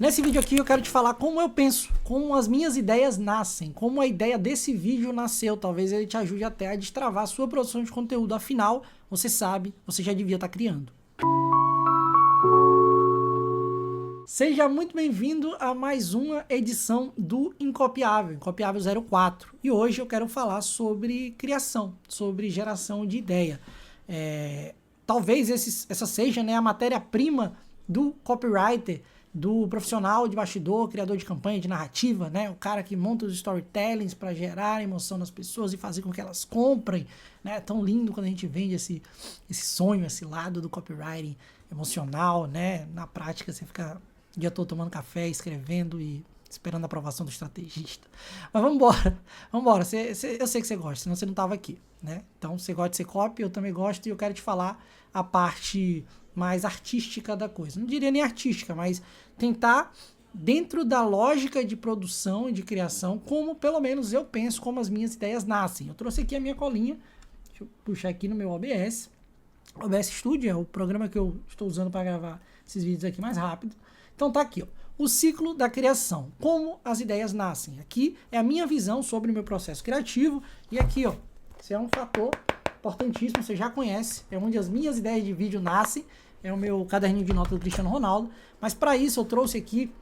Nesse vídeo aqui eu quero te falar como eu penso, como as minhas ideias nascem, como a ideia desse vídeo nasceu. Talvez ele te ajude até a destravar a sua produção de conteúdo. Afinal, você sabe, você já devia estar criando. Seja muito bem-vindo a mais uma edição do Incopiável, Incopiável 04. E hoje eu quero falar sobre criação, sobre geração de ideia. Talvez essa seja, né, a matéria-prima do copywriter, do profissional de bastidor, criador de campanha, de narrativa, né? O cara que monta os storytellings para gerar emoção nas pessoas e fazer com que elas comprem, né? É tão lindo quando a gente vende esse sonho, esse lado do copywriting emocional, né? Na prática você fica o dia todo tomando café, escrevendo e esperando a aprovação do estrategista. Mas vamos embora. Eu sei que você gosta, senão você não estava aqui, né? Então você gosta de ser copy, eu também gosto, e eu quero te falar a parte mais artística da coisa. Não diria nem artística, mas tentar, dentro da lógica de produção e de criação, como pelo menos eu penso, como as minhas ideias nascem. Eu trouxe aqui a minha colinha, deixa eu puxar aqui no meu OBS. O OBS Studio é o programa que eu estou usando para gravar esses vídeos aqui mais rápido. Então tá aqui, ó, o ciclo da criação, como as ideias nascem. Aqui é a minha visão sobre o meu processo criativo, e aqui, ó, esse é um fator importantíssimo, você já conhece, é onde as minhas ideias de vídeo nascem, é o meu caderninho de notas do Cristiano Ronaldo, mas para isso eu trouxe aqui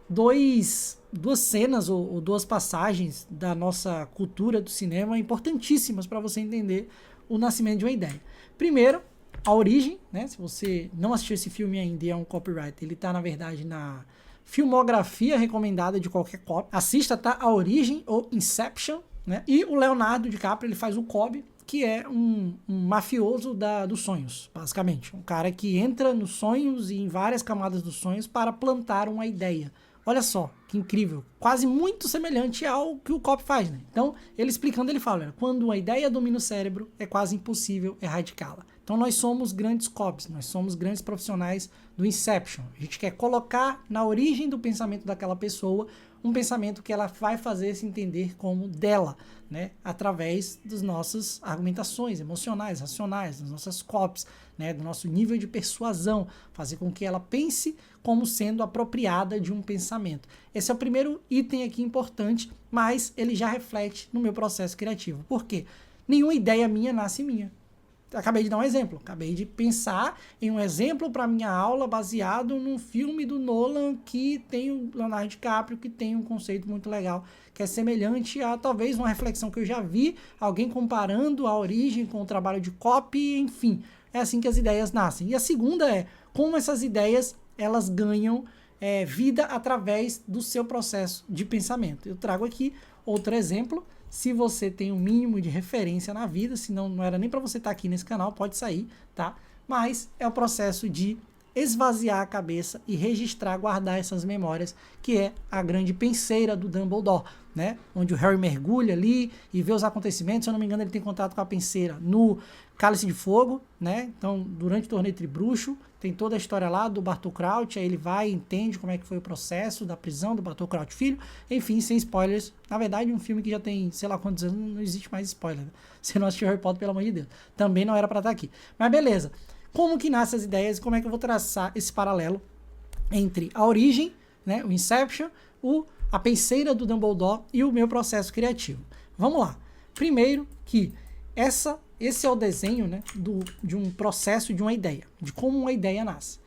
duas cenas ou duas passagens da nossa cultura do cinema importantíssimas para você entender o nascimento de uma ideia. Primeiro, A Origem, né? Se você não assistiu esse filme ainda e é um copywriter, ele está na verdade na filmografia recomendada de qualquer copy. Assista, tá? A Origem ou Inception, né? E o Leonardo DiCaprio, ele faz o Kobe, que é um mafioso dos sonhos, basicamente. Um cara que entra nos sonhos e em várias camadas dos sonhos para plantar uma ideia. Olha só, que incrível. Quase muito semelhante ao que o copy faz, né? Então, ele explicando, ele fala, quando uma ideia domina o cérebro, é quase impossível erradicá-la. Então, nós somos grandes copies, nós somos grandes profissionais do Inception. A gente quer colocar na origem do pensamento daquela pessoa um pensamento que ela vai fazer se entender como dela, né? Através das nossas argumentações emocionais, racionais, das nossas copies, né? Do nosso nível de persuasão, fazer com que ela pense como sendo apropriada de um pensamento. Esse é o primeiro item aqui importante, mas ele já reflete no meu processo criativo. Por quê? Nenhuma ideia minha nasce minha. Acabei de dar um exemplo, acabei de pensar em um exemplo para minha aula baseado num filme do Nolan que tem o Leonardo DiCaprio, que tem um conceito muito legal, que é semelhante a talvez uma reflexão que eu já vi, alguém comparando A Origem com o trabalho de copy, enfim, é assim que as ideias nascem. E a segunda é como essas ideias elas ganham vida através do seu processo de pensamento. Eu trago aqui outro exemplo. Se você tem um mínimo de referência na vida, senão não era nem para você estar aqui nesse canal, pode sair, tá? Mas é o processo de esvaziar a cabeça e registrar, guardar essas memórias, que é a grande penseira do Dumbledore, né? Onde o Harry mergulha ali e vê os acontecimentos. Se eu não me engano, ele tem contato com a penseira no Cálice de Fogo, né? Então, durante o torneio Tribruxo, tem toda a história lá do Bartol Crouch, aí ele vai e entende como é que foi o processo da prisão do Bartol Crouch filho, enfim, sem spoilers. Na verdade, um filme que já tem, sei lá quantos anos, não existe mais spoiler. Você não assistiu Harry Potter, pelo amor de Deus. Também não era pra estar aqui. Mas beleza. Como que nascem as ideias e como é que eu vou traçar esse paralelo entre A Origem, né, o Inception, a penseira do Dumbledore e o meu processo criativo. Vamos lá. Primeiro que esse é o desenho, né, de um processo, de uma ideia, de como uma ideia nasce.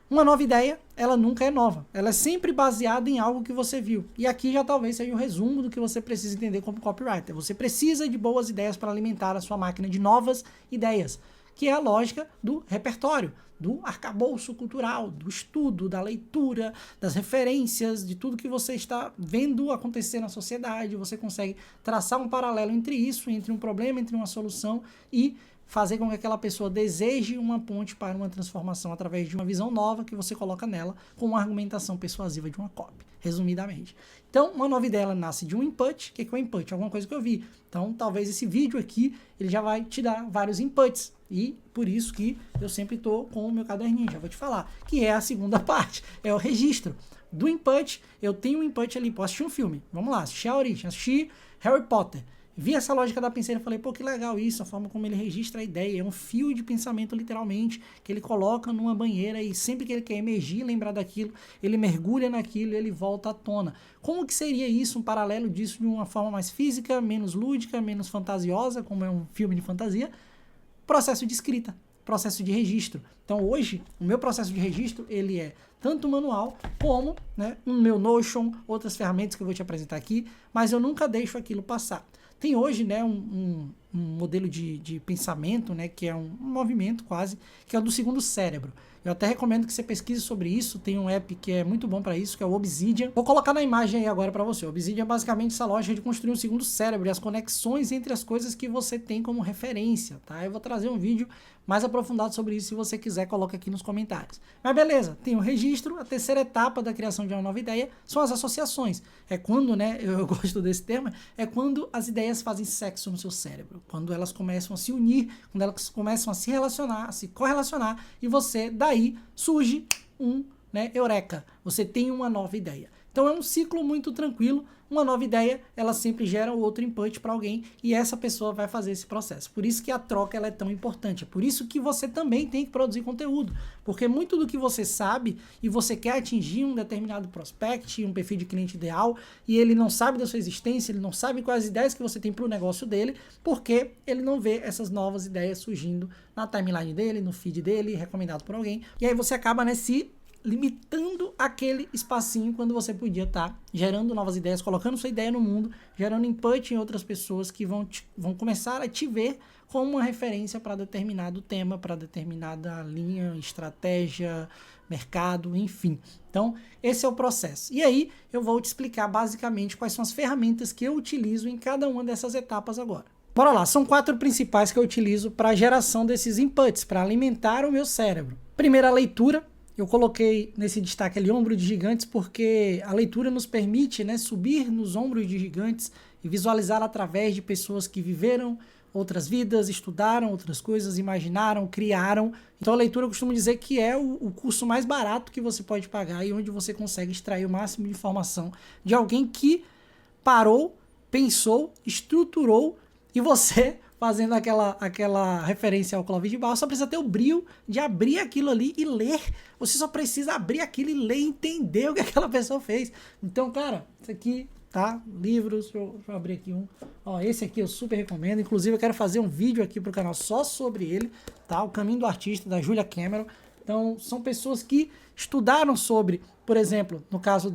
Uma nova ideia, ela nunca é nova. Ela é sempre baseada em algo que você viu. E aqui já talvez seja o resumo do que você precisa entender como copywriter. Você precisa de boas ideias para alimentar a sua máquina de novas ideias, que é a lógica do repertório, do arcabouço cultural, do estudo, da leitura, das referências, de tudo que você está vendo acontecer na sociedade. Você consegue traçar um paralelo entre isso, entre um problema, entre uma solução, e fazer com que aquela pessoa deseje uma ponte para uma transformação através de uma visão nova que você coloca nela com uma argumentação persuasiva de uma copy, resumidamente. Então, uma nova ideia ela nasce de um input. O que é um input? Alguma coisa que eu vi. Então, talvez esse vídeo aqui, ele já vai te dar vários inputs. E por isso que eu sempre estou com o meu caderninho, já vou te falar, que é a segunda parte, é o registro. Do input, eu tenho um input ali, posso assistir um filme, vamos lá, assistir A Origem, assistir Harry Potter. Vi essa lógica da penseira e falei, pô, que legal isso, a forma como ele registra a ideia, é um fio de pensamento literalmente, que ele coloca numa banheira e sempre que ele quer emergir, lembrar daquilo, ele mergulha naquilo e ele volta à tona. Como que seria isso, um paralelo disso de uma forma mais física, menos lúdica, menos fantasiosa, como é um filme de fantasia? Processo de escrita, processo de registro. Então hoje, o meu processo de registro, ele é tanto manual como, né, um meu Notion, outras ferramentas que eu vou te apresentar aqui, mas eu nunca deixo aquilo passar. Tem hoje, né, um modelo de pensamento, né, que é um movimento quase, que é o do segundo cérebro. Eu até recomendo que você pesquise sobre isso, tem um app que é muito bom para isso, que é o Obsidian. Vou colocar na imagem aí agora para você. O Obsidian é basicamente essa lógica de construir um segundo cérebro e as conexões entre as coisas que você tem como referência, tá? Eu vou trazer um vídeo mais aprofundado sobre isso, se você quiser, coloca aqui nos comentários. Mas beleza, tem o registro, a terceira etapa da criação de uma nova ideia são as associações. É quando, né, eu gosto desse tema, é quando as ideias fazem sexo no seu cérebro, quando elas começam a se unir, quando elas começam a se relacionar, a se correlacionar, e você, daí, surge né, eureka, você tem uma nova ideia. Então é um ciclo muito tranquilo, uma nova ideia, ela sempre gera outro input para alguém e essa pessoa vai fazer esse processo. Por isso que a troca ela é tão importante, é por isso que você também tem que produzir conteúdo, porque muito do que você sabe e você quer atingir um determinado prospect, um perfil de cliente ideal, e ele não sabe da sua existência, ele não sabe quais ideias que você tem para o negócio dele, porque ele não vê essas novas ideias surgindo na timeline dele, no feed dele, recomendado por alguém, e aí você acaba, né, se limitando aquele espacinho quando você podia estar gerando novas ideias, colocando sua ideia no mundo, gerando input em outras pessoas que vão começar a te ver como uma referência para determinado tema, para determinada linha, estratégia, mercado, enfim. Então, esse é o processo. E aí, eu vou te explicar basicamente quais são as ferramentas que eu utilizo em cada uma dessas etapas agora. Bora lá, são 4 principais que eu utilizo para a geração desses inputs, para alimentar o meu cérebro. Primeiro, a leitura. Eu coloquei nesse destaque ali ombro de gigantes porque a leitura nos permite, né, subir nos ombros de gigantes e visualizar através de pessoas que viveram outras vidas, estudaram outras coisas, imaginaram, criaram. Então a leitura eu costumo dizer que é o curso mais barato que você pode pagar e onde você consegue extrair o máximo de informação de alguém que parou, pensou, estruturou e você... fazendo aquela referência ao Clóvis de Barros, só precisa ter o brio de abrir aquilo ali e ler. Você só precisa abrir aquilo e ler e entender o que aquela pessoa fez. Então, cara, isso aqui, tá? Livros, deixa eu abrir aqui um. Ó, esse aqui eu super recomendo. Inclusive, eu quero fazer um vídeo aqui pro canal só sobre ele, tá? O Caminho do Artista, da Julia Cameron. Então, são pessoas que estudaram sobre, por exemplo, no caso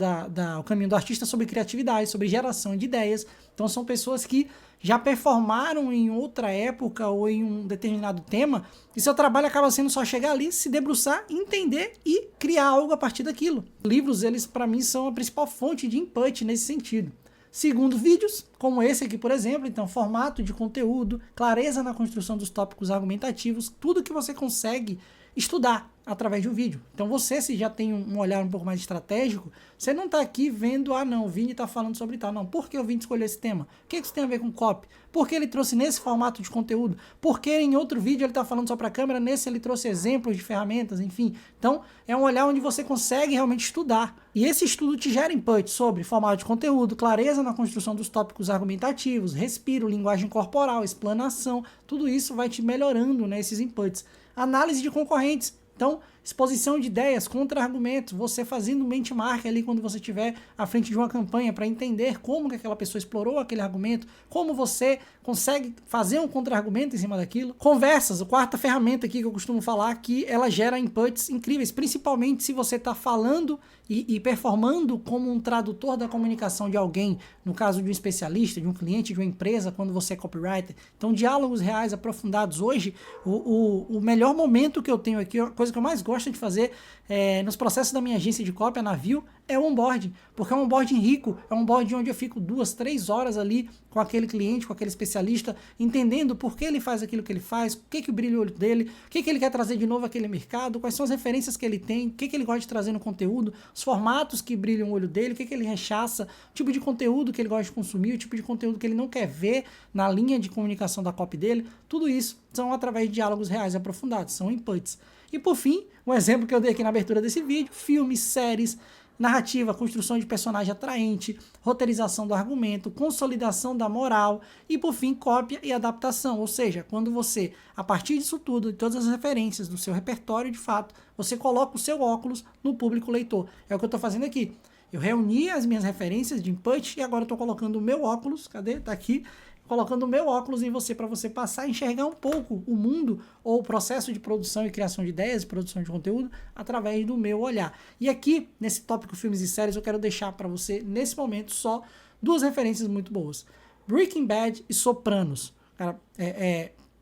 o Caminho do Artista, sobre criatividade, sobre geração de ideias. Então, são pessoas que já performaram em outra época ou em um determinado tema, e seu trabalho acaba sendo só chegar ali, se debruçar, entender e criar algo a partir daquilo. Livros, eles para mim são a principal fonte de input nesse sentido. Segundo, vídeos, como esse aqui, por exemplo, então formato de conteúdo, clareza na construção dos tópicos argumentativos, tudo que você consegue estudar através de um vídeo. Então você, se já tem um olhar um pouco mais estratégico, você não está aqui vendo, ah não, o Vini está falando sobre tal. Não, por que o Vini escolheu esse tema? O que isso tem a ver com copy? Por que ele trouxe nesse formato de conteúdo? Por que em outro vídeo ele está falando só para a câmera, nesse ele trouxe exemplos de ferramentas, enfim. Então é um olhar onde você consegue realmente estudar. E esse estudo te gera input sobre formato de conteúdo, clareza na construção dos tópicos argumentativos, respiro, linguagem corporal, explanação, tudo isso vai te melhorando, né, esses inputs. Análise de concorrentes. Então, exposição de ideias, contra-argumentos, você fazendo um benchmark ali quando você estiver à frente de uma campanha para entender como que aquela pessoa explorou aquele argumento, como você consegue fazer um contra-argumento em cima daquilo. Conversas, a quarta ferramenta aqui que eu costumo falar, que ela gera inputs incríveis, principalmente se você está falando e performando como um tradutor da comunicação de alguém, no caso de um especialista, de um cliente, de uma empresa, quando você é copywriter. Então, diálogos reais, aprofundados. Hoje, o melhor momento que eu tenho aqui, a coisa que eu mais gosto de fazer nos processos da minha agência de copy, a Navio, é o onboarding, porque é um onboarding rico, é um onboarding onde eu fico 2, 3 horas ali com aquele cliente, com aquele especialista, entendendo por que ele faz aquilo que ele faz, o que brilha o olho dele, o que ele quer trazer de novo àquele mercado, quais são as referências que ele tem, o que ele gosta de trazer no conteúdo, os formatos que brilham o olho dele, o que ele rechaça, o tipo de conteúdo que ele gosta de consumir, o tipo de conteúdo que ele não quer ver na linha de comunicação da copy dele, tudo isso são através de diálogos reais e aprofundados, são inputs. E por fim, um exemplo que eu dei aqui na abertura desse vídeo, filmes, séries, narrativa, construção de personagem atraente, roteirização do argumento, consolidação da moral e, por fim, cópia e adaptação. Ou seja, quando você, a partir disso tudo, de todas as referências do seu repertório, de fato, você coloca o seu óculos no público leitor. É o que eu estou fazendo aqui. Eu reuni as minhas referências de input e agora eu estou colocando o meu óculos, cadê? Tá aqui. Colocando o meu óculos em você para você passar a enxergar um pouco o mundo ou o processo de produção e criação de ideias, produção de conteúdo, através do meu olhar. E aqui, nesse tópico filmes e séries, eu quero deixar para você, nesse momento, só 2 referências muito boas. Breaking Bad e Sopranos. Cara,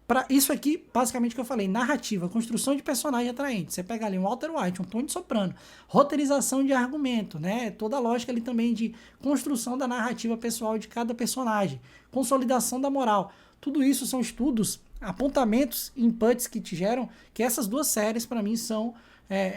para isso aqui, basicamente o que eu falei, narrativa, construção de personagem atraente. Você pega ali um Walter White, um Tony Soprano, roteirização de argumento, né? Toda a lógica ali também de construção da narrativa pessoal de cada personagem, consolidação da moral. Tudo isso são estudos, apontamentos, inputs que te geram, que essas 2 séries para mim são,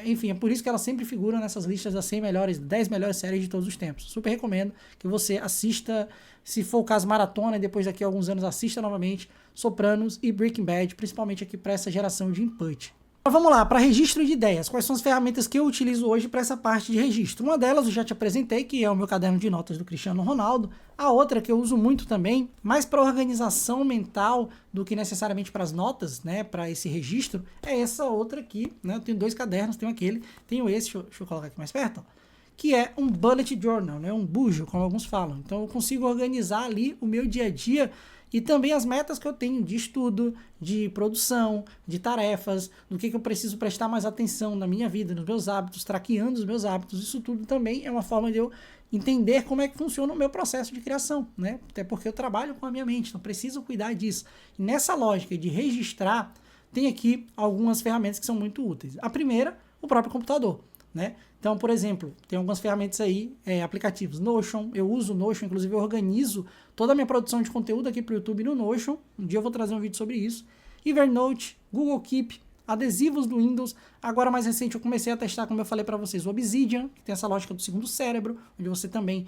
enfim, é por isso que elas sempre figuram nessas listas das 100 melhores, 10 melhores séries de todos os tempos. Super recomendo que você assista, se for o caso maratona, e depois daqui a alguns anos assista novamente Sopranos e Breaking Bad, principalmente aqui para essa geração de input. Então vamos lá, para registro de ideias. Quais são as ferramentas que eu utilizo hoje para essa parte de registro? Uma delas eu já te apresentei, que é o meu caderno de notas do Cristiano Ronaldo. A outra que eu uso muito também, mais para organização mental do que necessariamente para as notas, né, para esse registro, é essa outra aqui, né? Eu tenho 2 cadernos, tenho aquele, tenho esse, deixa eu colocar aqui mais perto, ó, que é um bullet journal, né, um bujo, como alguns falam. Então eu consigo organizar ali o meu dia a dia e também as metas que eu tenho de estudo, de produção, de tarefas, do que eu preciso prestar mais atenção na minha vida, nos meus hábitos, traqueando os meus hábitos. Isso tudo também é uma forma de eu entender como é que funciona o meu processo de criação, né? Até porque eu trabalho com a minha mente, então preciso cuidar disso. E nessa lógica de registrar, tem aqui algumas ferramentas que são muito úteis. A primeira, o próprio computador, né? Então, por exemplo, tem algumas ferramentas aí, aplicativos. Notion, eu uso o Notion, inclusive eu organizo toda a minha produção de conteúdo aqui para o YouTube no Notion. Um dia eu vou trazer um vídeo sobre isso. Evernote, Google Keep, adesivos do Windows. Agora, mais recente, eu comecei a testar, como eu falei para vocês, o Obsidian, que tem essa lógica do segundo cérebro, onde você também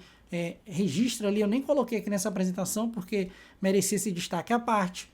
registra ali. Eu nem coloquei aqui nessa apresentação, porque merecia esse destaque à parte.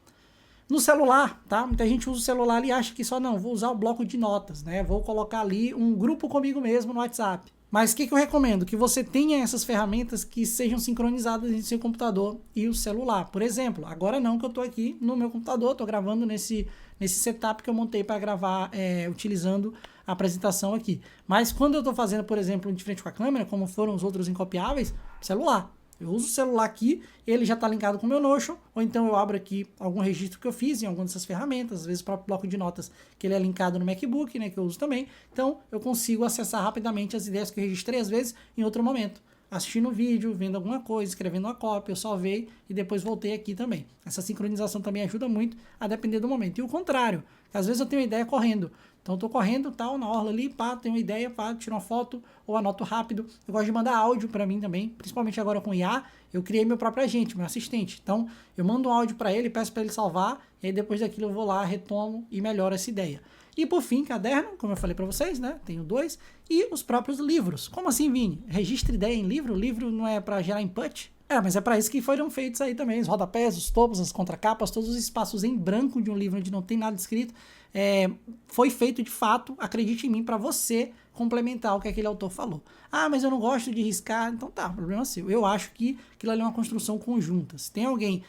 No celular, tá? Muita gente usa o celular e acha que só não, vou usar o bloco de notas, né? Vou colocar ali um grupo comigo mesmo no WhatsApp. Mas o que eu recomendo? Que você tenha essas ferramentas que sejam sincronizadas entre seu computador e o celular. Por exemplo, agora não, que eu estou aqui no meu computador, estou gravando nesse setup que eu montei para gravar utilizando a apresentação aqui. Mas quando eu estou fazendo, por exemplo, de frente com a câmera, como foram os outros incopiáveis, celular. Eu uso o celular aqui, ele já está linkado com o meu Notion, ou então eu abro aqui algum registro que eu fiz em alguma dessas ferramentas, às vezes o próprio bloco de notas que ele é linkado no MacBook, né, que eu uso também. Então eu consigo acessar rapidamente as ideias que eu registrei, às vezes, em outro momento. Assistindo o vídeo, vendo alguma coisa, escrevendo uma cópia, eu salvei e depois voltei aqui também. Essa sincronização também ajuda muito a depender do momento. E o contrário, que às vezes eu tenho uma ideia correndo. Então eu tô correndo, tal, na orla ali, pá, tenho uma ideia, pá, tiro uma foto ou anoto rápido. Eu gosto de mandar áudio para mim também, principalmente agora com IA. Eu criei meu próprio agente, meu assistente. Então eu mando um áudio para ele, peço para ele salvar, e aí depois daquilo eu vou lá, retomo e melhoro essa ideia. E por fim, caderno, como eu falei para vocês, né? Tenho 2. E os próprios livros. Como assim, Vini? Registra ideia em livro? O livro não é para gerar input? Mas é para isso que foram feitos aí também. Os rodapés, os topos, as contracapas, todos os espaços em branco de um livro onde não tem nada escrito. Foi feito de fato, acredite em mim, para você complementar o que aquele autor falou. Mas eu não gosto de riscar, então tá, problema seu. Eu acho que aquilo ali é uma construção conjunta. Se tem alguém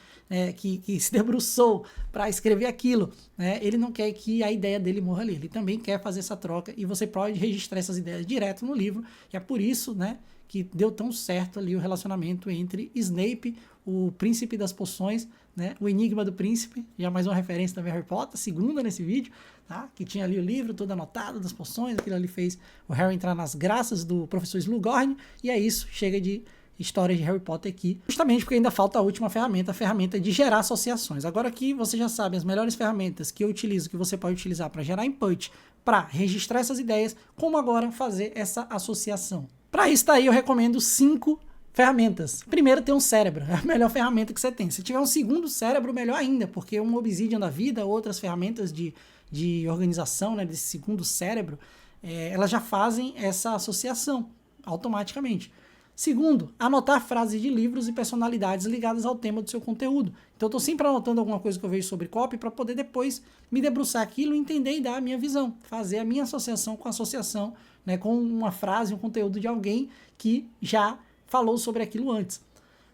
que se debruçou para escrever aquilo, né, ele não quer que a ideia dele morra ali. Ele também quer fazer essa troca e você pode registrar essas ideias direto no livro. E é por isso, né, que deu tão certo ali o relacionamento entre Snape, o príncipe das poções, né, o enigma do príncipe, já mais uma referência também a Harry Potter, segunda nesse vídeo, tá, que tinha ali o livro todo anotado das poções, aquilo ali fez o Harry entrar nas graças do professor Slughorn, e é isso, chega de histórias de Harry Potter aqui, justamente porque ainda falta a última ferramenta, a ferramenta de gerar associações. Agora aqui você já sabe as melhores ferramentas que eu utilizo, que você pode utilizar para gerar input, para registrar essas ideias, como agora fazer essa associação. Para isso daí eu recomendo 5 ferramentas. Primeiro, ter um cérebro, é a melhor ferramenta que você tem. Se tiver um segundo cérebro, melhor ainda, porque um Obsidian da vida, outras ferramentas de organização, né, desse segundo cérebro, elas já fazem essa associação automaticamente. Segundo, anotar frases de livros e personalidades ligadas ao tema do seu conteúdo. Então eu estou sempre anotando alguma coisa que eu vejo sobre copy para poder depois me debruçar aquilo, entender e dar a minha visão, fazer a minha associação com a associação, né, com uma frase, um conteúdo de alguém que já falou sobre aquilo antes.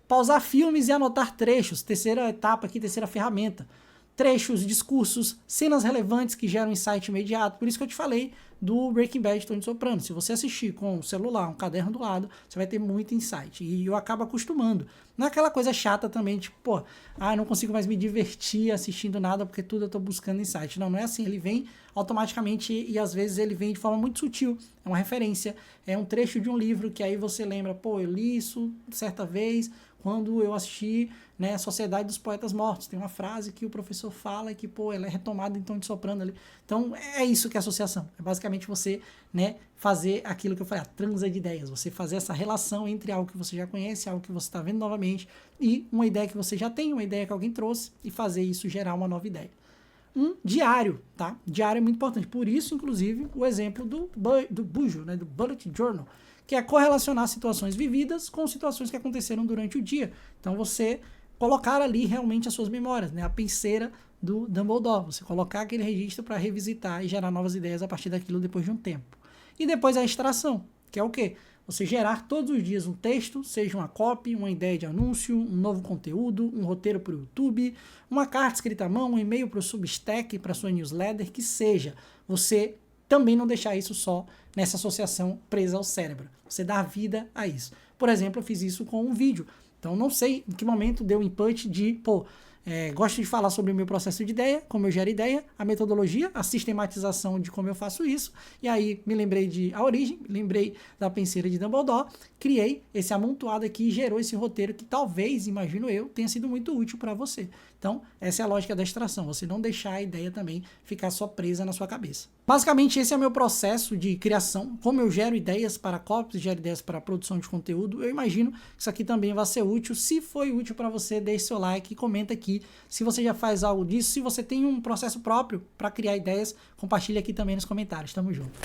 Pausar filmes e anotar trechos, terceira etapa aqui, terceira ferramenta. Trechos, discursos, cenas relevantes que geram insight imediato. Por isso que eu te falei do Breaking Bad de Tony Soprano. Se você assistir com o celular, um caderno do lado, você vai ter muito insight. E eu acabo acostumando. Não é aquela coisa chata também, tipo, pô, eu não consigo mais me divertir assistindo nada porque tudo eu tô buscando insight. Não, não é assim. Ele vem automaticamente e às vezes ele vem de forma muito sutil. É uma referência, é um trecho de um livro que aí você lembra, pô, eu li isso certa vez quando eu assisti, né, Sociedade dos Poetas Mortos. Tem uma frase que o professor fala que, pô, ela é retomada em Tony Soprano ali. Então, é isso que é associação. É basicamente você, né, fazer aquilo que eu falei, a transa de ideias. Você fazer essa relação entre algo que você já conhece, algo que você está vendo novamente, e uma ideia que você já tem, uma ideia que alguém trouxe, e fazer isso gerar uma nova ideia. Um diário, tá? Diário é muito importante. Por isso, inclusive, o exemplo do Bujo, né, do Bullet Journal, que é correlacionar situações vividas com situações que aconteceram durante o dia. Então, você colocar ali realmente as suas memórias, né? A penseira do Dumbledore. Você colocar aquele registro para revisitar e gerar novas ideias a partir daquilo depois de um tempo. E depois a extração, que é o quê? Você gerar todos os dias um texto, seja uma copy, uma ideia de anúncio, um novo conteúdo, um roteiro para o YouTube, uma carta escrita à mão, um e-mail para o Substack, para a sua newsletter, que seja. Você também não deixar isso só nessa associação presa ao cérebro. Você dá vida a isso. Por exemplo, eu fiz isso com um vídeo. Então, não sei em que momento deu o input de, gosto de falar sobre o meu processo de ideia, como eu gero ideia, a metodologia, a sistematização de como eu faço isso, e aí me lembrei de A Origem, lembrei da penseira de Dumbledore, criei esse amontoado aqui e gerou esse roteiro que talvez, imagino eu, tenha sido muito útil para você. Então, essa é a lógica da extração, você não deixar a ideia também ficar só presa na sua cabeça. Basicamente, esse é o meu processo de criação, como eu gero ideias para copies, gero ideias para produção de conteúdo. Eu imagino que isso aqui também vai ser útil. Se foi útil para você, deixe seu like e comenta aqui se você já faz algo disso. Se você tem um processo próprio para criar ideias, compartilha aqui também nos comentários. Tamo junto.